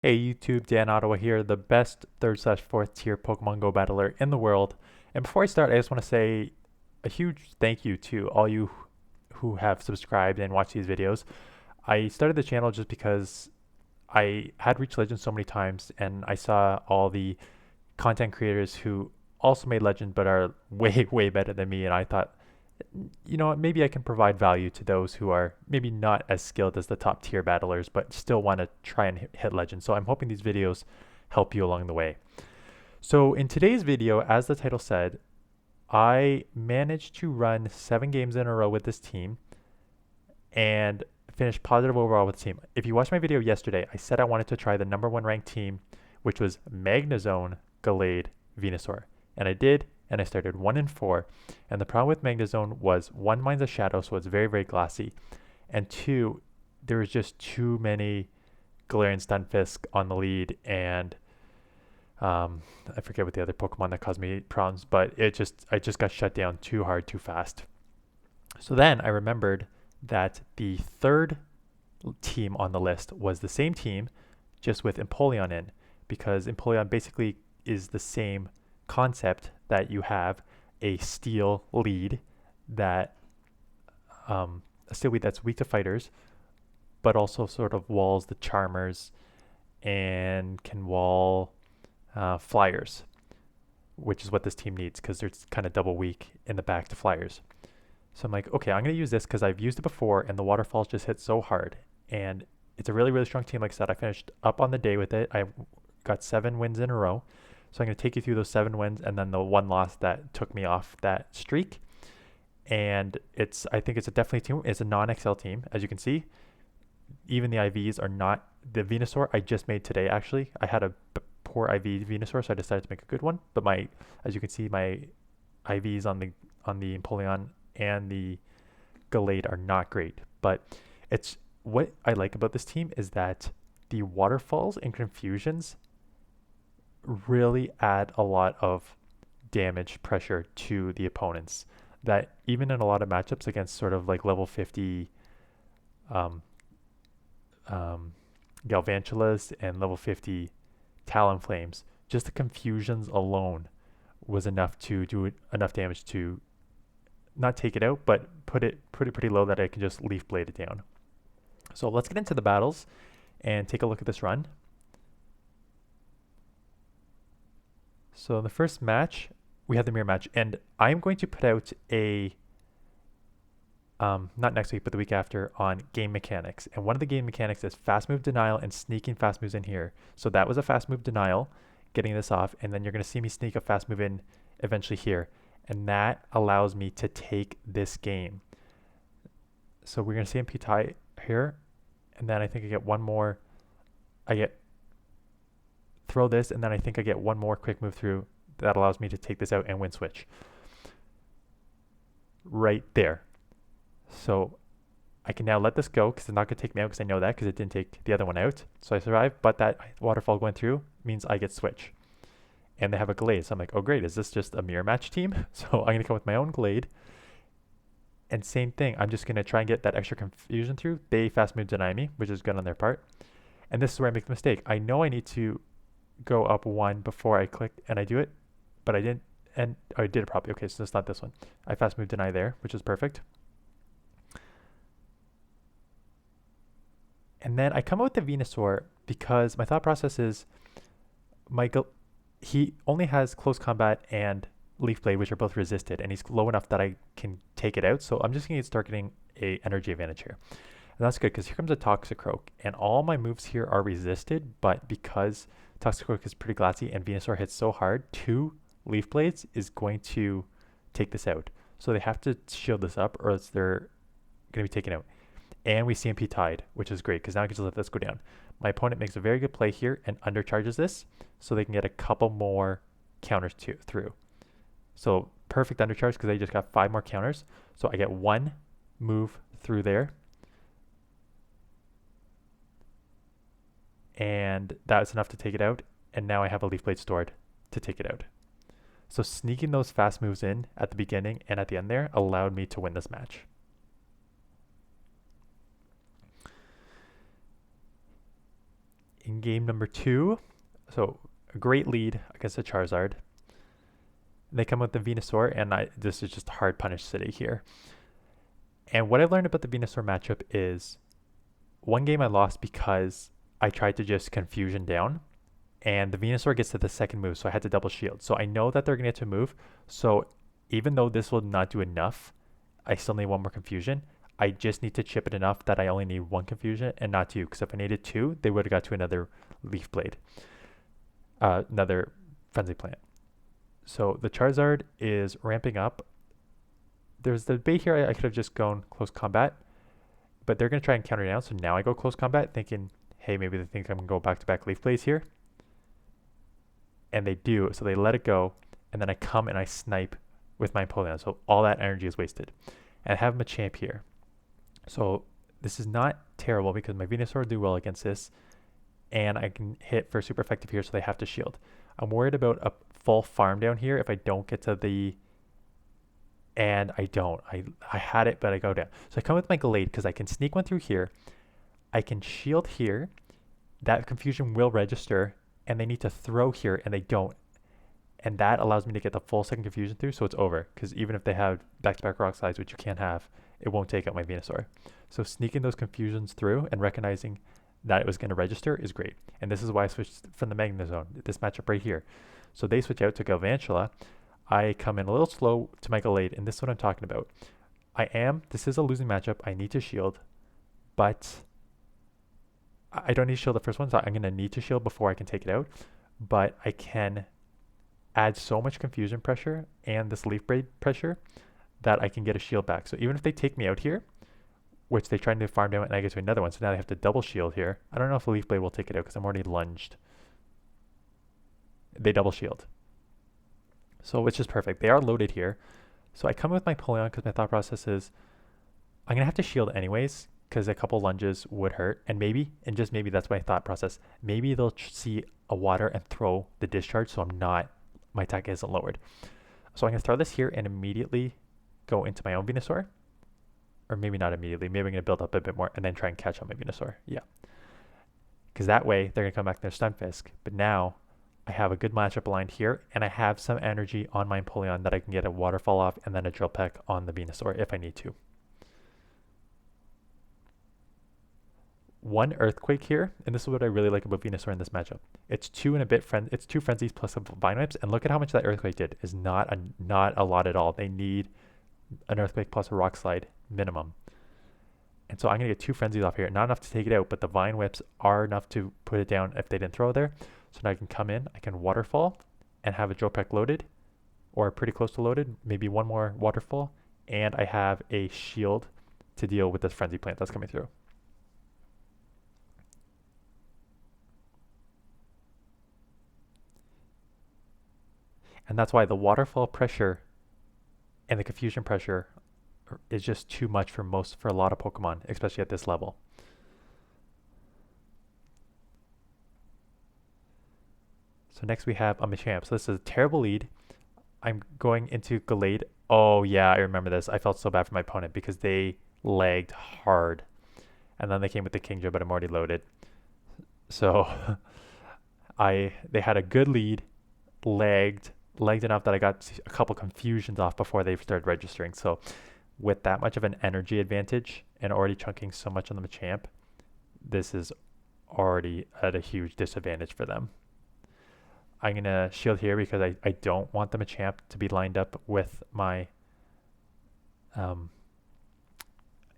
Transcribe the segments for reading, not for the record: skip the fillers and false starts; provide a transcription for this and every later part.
Hey YouTube, DanOttawa here, the best 3rd/4th tier Pokemon Go battler in the world. And before I start, I just want to say a huge thank you to all you who have subscribed and watched these videos. I started the channel just because I had reached Legend so many times and I saw all the content creators who also made Legend but are way, way better than me. And I thought, you know what, maybe I can provide value to those who are maybe not as skilled as the top tier battlers, but still want to try and hit legend. So I'm hoping these videos help you along the way. So in today's video, as the title said, I managed to run 7 games in a row with this team and finish positive overall with the team. If you watched my video yesterday, I said I wanted to try the #1 ranked team, which was Magnezone, Gallade, Venusaur. And I did, and I started 1 and 4. And the problem with Magnezone was 1, mine's a shadow, so it's very, very glassy. And 2, there was just too many Galarian Stunfisk on the lead, and I forget what the other Pokemon that caused me problems, but I just got shut down too hard, too fast. So then I remembered that the third team on the list was the same team, just with Empoleon in, because Empoleon basically is the same concept that you have a steel lead that a steel lead that's weak to fighters, but also sort of walls the Charmers and can wall flyers, which is what this team needs because they're kind of double weak in the back to flyers. So I'm like, okay, I'm going to use this because I've used it before and the waterfalls just hit so hard. And it's a really, really strong team. Like I said, I finished up on the day with it. I got 7 wins in a row. So I'm going to take you through those 7 wins and then the 1 loss that took me off that streak. And I think it's a definitely team. It's a non-XL team, as you can see. Even the IVs are not the Venusaur I just made today. Actually, I had a poor IV Venusaur, so I decided to make a good one. But as you can see, my IVs on the Empoleon and the Gallade are not great. But it's what I like about this team is that the waterfalls and confusions really add a lot of damage pressure to the opponents. That even in a lot of matchups against sort of like level 50 um, Galvantulas and level 50 Talonflames, just the confusions alone was enough to do enough damage to not take it out, but put it pretty low that I can just Leaf Blade it down. So let's get into the battles and take a look at this run. So in the first match, we had the mirror match, and I'm going to put out a not next week, but the week after on game mechanics. And one of the game mechanics is fast move denial and sneaking fast moves in here. So that was a fast move denial, getting this off, and then you're going to see me sneak a fast move in eventually here. And that allows me to take this game. So we're going to CMP tie here, and then I think I get one more. Throw this, and then I think I get one more quick move through that allows me to take this out and win switch. Right there. So I can now let this go because it's not going to take me out because I know that because it didn't take the other one out. So I survived, but that waterfall going through means I get switch. And they have a Glade. So I'm like, oh great, is this just a mirror match team? So I'm going to come with my own Glade. And same thing, I'm just going to try and get that extra confusion through. They fast move deny me, which is good on their part. And this is where I make the mistake. I know I need to go up 1 before I click and I do it, but I didn't, and I did it properly. Okay, so it's not this one. I fast move deny there, which is perfect. And then I come out with the Venusaur because my thought process is he only has close combat and Leaf Blade, which are both resisted, and he's low enough that I can take it out. So I'm just going to start getting a energy advantage here. And that's good because here comes a Toxicroak, and all my moves here are resisted, but because Toxicroak is pretty glassy and Venusaur hits so hard, 2 Leaf Blades is going to take this out. So they have to shield this up or else they're going to be taken out. And we CMP tied, which is great because now I can just let this go down. My opponent makes a very good play here and undercharges this so they can get a couple more counters through. So perfect undercharge because they just got 5 more counters. So I get 1 move through there. And that's enough to take it out. And now I have a Leaf Blade stored to take it out. So sneaking those fast moves in at the beginning and at the end there allowed me to win this match. in game number 2. So a great lead against the Charizard. They come with the Venusaur, and this is just a hard punish city here. And what I've learned about the Venusaur matchup is one game I lost because I tried to just confusion down, and the Venusaur gets to the second move, so I had to double shield. So I know that they're going to get to move, so even though this will not do enough, I still need one more confusion. I just need to chip it enough that I only need one confusion and not two, because if I needed two, they would have got to another Leaf Blade, another Frenzy Plant. So the Charizard is ramping up. There's the debate here, I could have just gone close combat, but they're going to try and counter down, so now I go close combat thinking, hey, maybe they think I'm going to go back-to-back Leaf Blades here. And they do, so they let it go, and then I come and I snipe with my Umbreon, so all that energy is wasted. And I have Machamp here. So this is not terrible because my Venusaur will do well against this, and I can hit for super effective here, so they have to shield. I'm worried about a full farm down here if I don't get to the... And I don't. I had it, but I go down. So I come with my Gallade because I can sneak one through here. I can shield here. That confusion will register, and they need to throw here, and they don't. And that allows me to get the full second confusion through, so it's over. Because even if they have back-to-back rock slides, which you can't have, it won't take out my Venusaur. So sneaking those confusions through and recognizing that it was going to register is great. And this is why I switched from the Magnet Zone, this matchup right here. So they switch out to Galvantula. I come in a little slow to my Gallade, and this is what I'm talking about. This is a losing matchup. I need to shield, but I don't need to shield the first one, so I'm going to need to shield before I can take it out. But I can add so much confusion pressure and this Leaf Blade pressure that I can get a shield back. So even if they take me out here, which they try to farm down and I get to another one, so now they have to double shield here. I don't know if the Leaf Blade will take it out because I'm already lunged. They double shield. So which is perfect. They are loaded here. So I come with my Umbreon because my thought process is I'm going to have to shield anyways because a couple lunges would hurt. And maybe, and just maybe that's my thought process, maybe they'll see a water and throw the discharge so my attack isn't lowered. So I'm going to throw this here and immediately go into my own Venusaur. Or maybe not immediately. Maybe I'm going to build up a bit more and then try and catch on my Venusaur. Yeah. Because that way they're going to come back to their Stunfisk. But now I have a good matchup aligned here, and I have some energy on my Umbreon that I can get a Waterfall off and then a Drill Peck on the Venusaur if I need to. One Earthquake here, and this is what I really like about Venusaur in this matchup. It's two Frenzies plus a Vine Whips, and look at how much that Earthquake did. Is not a lot at all. They need an Earthquake plus a Rock Slide minimum. And so I'm going to get two Frenzies off here. Not enough to take it out, but the Vine Whips are enough to put it down if they didn't throw there. So now I can come in, I can Waterfall and have a Drill Peck loaded, or pretty close to loaded, maybe one more Waterfall, and I have a shield to deal with this Frenzy Plant that's coming through. And that's why the Waterfall pressure and the confusion pressure is just too much for a lot of Pokemon, especially at this level. So next we have a Machamp. So this is a terrible lead. I'm going into Gallade. Oh yeah, I remember this. I felt so bad for my opponent because they lagged hard. And then they came with the Kingdra, but I'm already loaded. So they had a good lead, lagged enough that I got a couple confusions off before they started registering. So with that much of an energy advantage and already chunking so much on the Machamp, this is already at a huge disadvantage for them. I'm going to shield here because I don't want the Machamp to be lined up with my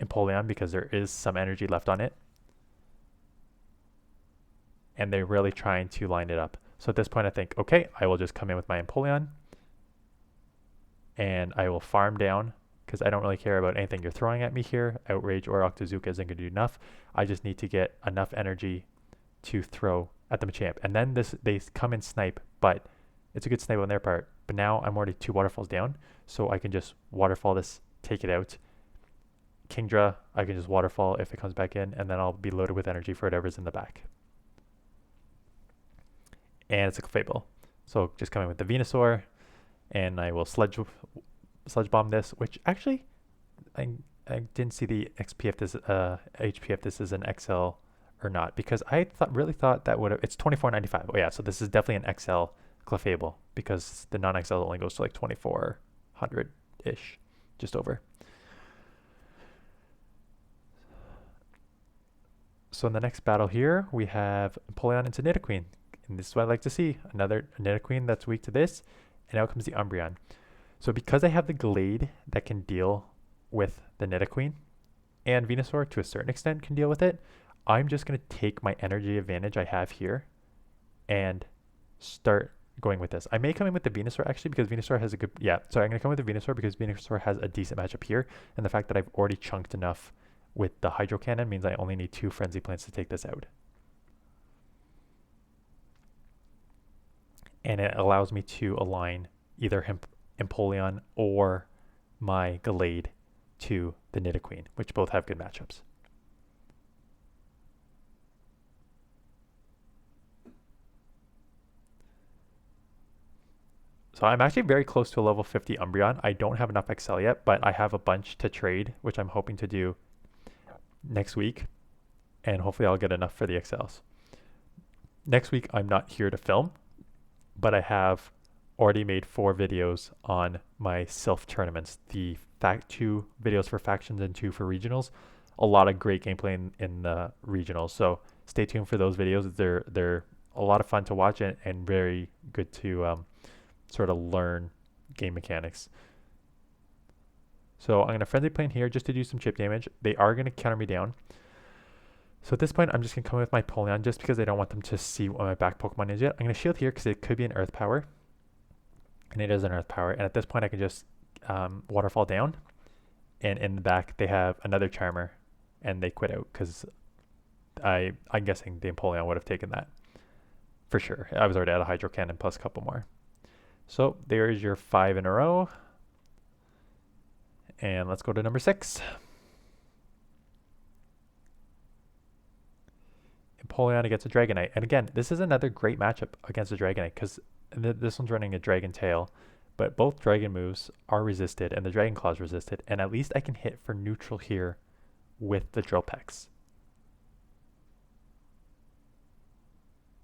Empoleon because there is some energy left on it. And they're really trying to line it up. So at this point I think, okay, I will just come in with my Empoleon and I will farm down because I don't really care about anything you're throwing at me here. Outrage or Octazooka isn't going to do enough. I just need to get enough energy to throw at the Machamp. And then they come and snipe, but it's a good snipe on their part. But now I'm already 2 Waterfalls down, so I can just Waterfall this, take it out. Kingdra, I can just Waterfall if it comes back in, and then I'll be loaded with energy for whatever's in the back. And it's a Clefable. So just coming with the Venusaur, and I will Sludge Bomb this, which actually, I didn't see the XP if this, HP if this is an XL or not, because I really thought that would have, it's 24.95. Oh yeah, so this is definitely an XL Clefable because the non-XL only goes to like 2400-ish, just over. So in the next battle here, we have Empoleon into Nidoqueen. And this is what I like to see. Another Nidoqueen that's weak to this. And out comes the Umbreon. So because I have the Glade that can deal with the Nidoqueen, and Venusaur to a certain extent can deal with it, I'm just going to take my energy advantage I have here and start going with this. I may come in with the Venusaur actually because Venusaur has a good, yeah, so I'm going to come with the Venusaur because Venusaur has a decent matchup here. And the fact that I've already chunked enough with the Hydro Cannon means I only need 2 Frenzy Plants to take this out. And it allows me to align either Empoleon or my Glade to the Nidoqueen, which both have good matchups. So I'm actually very close to a level 50 Umbreon. I don't have enough XL yet, but I have a bunch to trade, which I'm hoping to do next week. And hopefully I'll get enough for the XLs. Next week, I'm not here to film, but I have already made 4 videos on my Sylph tournaments. The 2 videos for factions and 2 for regionals. A lot of great gameplay in the regionals. So stay tuned for those videos. They're a lot of fun to watch and very good to sort of learn game mechanics. So I'm going to Frenzy Plant here just to do some chip damage. They are going to counter me down. So at this point, I'm just going to come with my Empoleon just because I don't want them to see what my back Pokemon is yet. I'm going to shield here because it could be an Earth Power. And it is an Earth Power. And at this point, I can just Waterfall down. And in the back, they have another Charmer. And they quit out because I'm guessing the Empoleon would have taken that. For sure. I was already at a Hydro Cannon plus a couple more. So there is your 5 in a row. And let's go to number 6. Empoleon against a Dragonite. And again, this is another great matchup against a Dragonite because this one's running a Dragon Tail. But both Dragon moves are resisted and the Dragon Claw is resisted. And at least I can hit for neutral here with the Drill Pecks.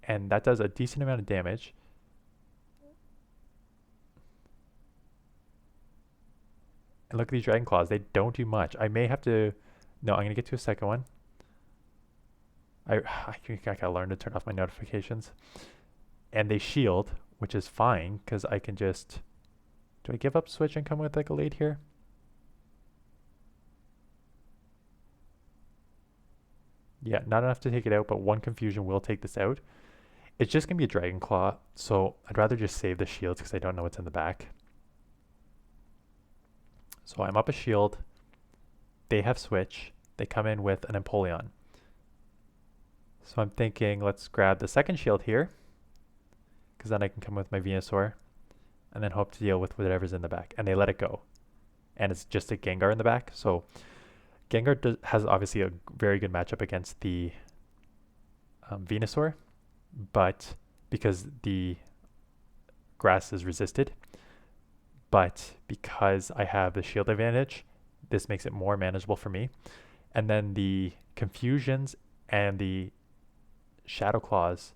And that does a decent amount of damage. And look at these Dragon Claws. They don't do much. I may have to... No, I'm going to get to a second one. I gotta learn to turn off my notifications. And they shield, which is fine, because I can just... Do I give up switch and come with like a lead here? Yeah, not enough to take it out, but 1 confusion will take this out. It's just going to be a Dragon Claw, so I'd rather just save the shields because I don't know what's in the back. So I'm up a shield. They have switch. They come in with an Empoleon. So I'm thinking let's grab the second shield here because then I can come with my Venusaur and then hope to deal with whatever's in the back. And they let it go. And it's just a Gengar in the back. So Gengar has obviously a very good matchup against the Venusaur, but because the grass is resisted, but because I have the shield advantage, this makes it more manageable for me. And then the Confusions and the Shadow Claws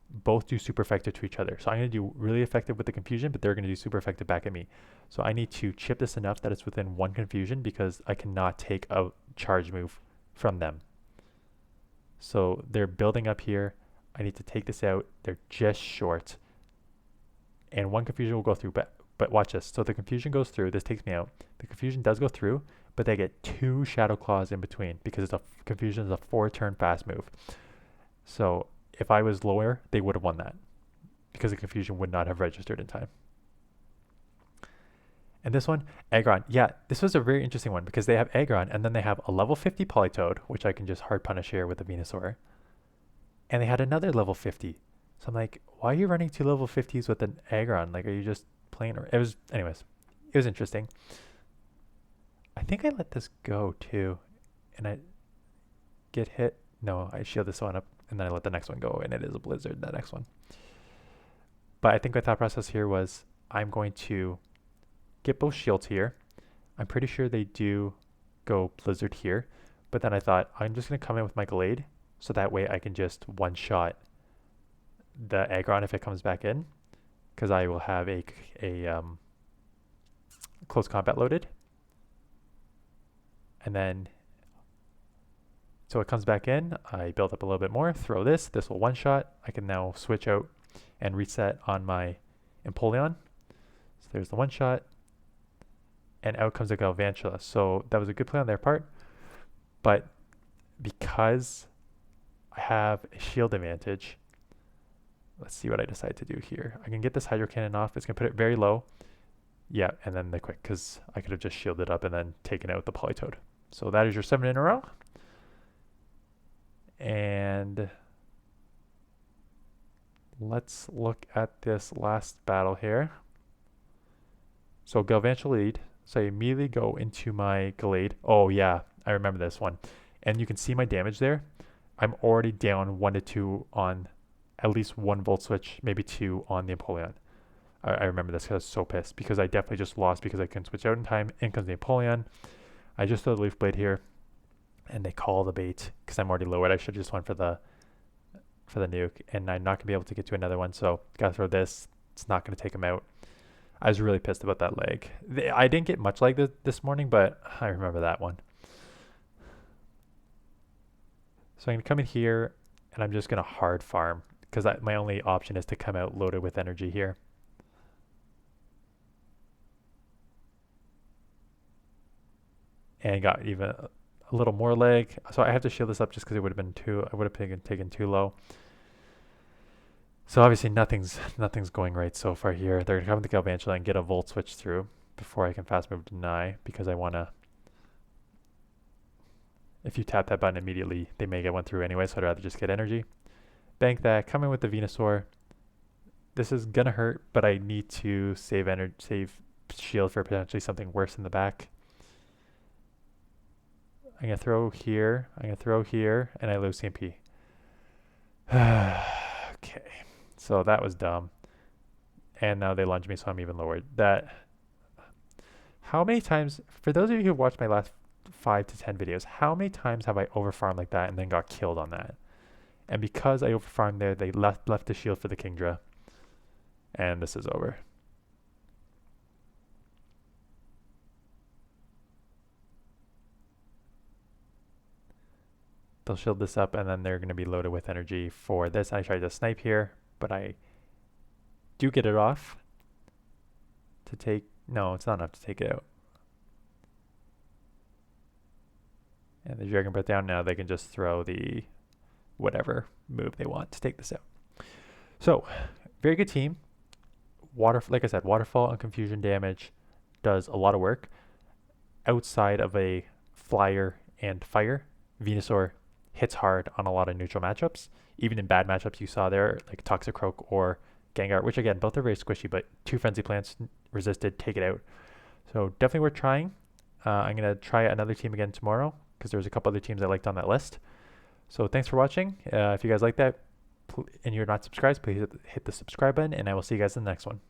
both do super effective to each other. So I'm going to do really effective with the Confusion, but they're going to do super effective back at me. So I need to chip this enough that it's within 1 Confusion because I cannot take a charge move from them. So they're building up here. I need to take this out. They're just short. And 1 Confusion will go through, but watch this. So the Confusion goes through. This takes me out. The Confusion does go through, but they get 2 Shadow Claws in between because Confusion is a 4-turn fast move. So if I was lower, they would have won that because the Confusion would not have registered in time. And this one, Agron. Yeah, this was a very interesting one because they have Agron and then they have a level 50 Politoed, which I can just hard punish here with the Venusaur. And they had another level 50. So I'm like, why are you running 2 level 50s with an Agron? Like, are you just playing? Or it was, anyways, it was interesting. I think I let this go too. And I get hit. No, I shield this one up and then I let the next one go and it is a Blizzard, the next one. But I think my thought process here was I'm going to get both shields here. I'm pretty sure they do go Blizzard here. But then I thought I'm just going to come in with my Glade. so that way I can just one-shot the Agron if it comes back in, because I will have a close combat loaded. And then, so it comes back in, I build up a little bit more, throw this will one-shot. I can now switch out and reset on my Empoleon. So there's the one-shot, and out comes a Galvantula. So that was a good play on their part, but because I have a shield advantage, let's see what I decide to do here. I can get this Hydro Cannon off. It's going to put it very low. Yeah, and then the quick, because I could have just shielded up and then taken out the Politoed. So that is your 7 in a row. And let's look at this last battle here. So Galvantula lead. So I immediately go into my Gallade. Oh yeah, I remember this one. And you can see my damage there. I'm already down 1 to 2 on at least 1 Volt Switch, maybe 2 on the Empoleon. I remember this because I was so pissed, because I definitely just lost because I couldn't switch out in time. In comes the Empoleon. I just throw the Leaf Blade here, and they call the bait because I'm already lowered. I should have just went for the nuke, and I'm not going to be able to get to another one, so got to throw this. It's not going to take him out. I was really pissed about that leg. I didn't get much like this morning, but I remember that one. So I'm going to come in here, and I'm just going to hard farm, because my only option is to come out loaded with energy here. And got even a little more leg. So I have to shield this up just because it would have been I would have taken too low. So obviously nothing's going right so far here. They're going to come with the Galvantula and get a Volt Switch through before I can fast move deny, because I want to, if you tap that button immediately, they may get one through anyway, so I'd rather just get energy. Bank that, come in with the Venusaur. This is going to hurt, but I need to save shield for potentially something worse in the back. I'm going to throw here, and I lose CMP. Okay, so that was dumb. And now they lunge me, so I'm even lowered. How many times, for those of you who watched my last 5 to 10 videos, how many times have I overfarmed like that and then got killed on that? And because I overfarmed there, they left the shield for the Kingdra. And this is over. They'll shield this up, and then they're going to be loaded with energy for this. I tried to snipe here, but I do get it off to take... No, it's not enough to take it out. And the Dragon Breath down. Now they can just throw the whatever move they want to take this out. So, very good team. Like I said, Waterfall and Confusion damage does a lot of work. Outside of a Flyer and Fire, Venusaur hits hard on a lot of neutral matchups. Even in bad matchups you saw there, like Toxicroak or Gengar, which again, both are very squishy, but 2 Frenzy Plants resisted, take it out. So definitely worth trying. I'm going to try another team again tomorrow, because there's a couple other teams I liked on that list. So thanks for watching. If you guys like that and you're not subscribed, please hit the subscribe button, and I will see you guys in the next one.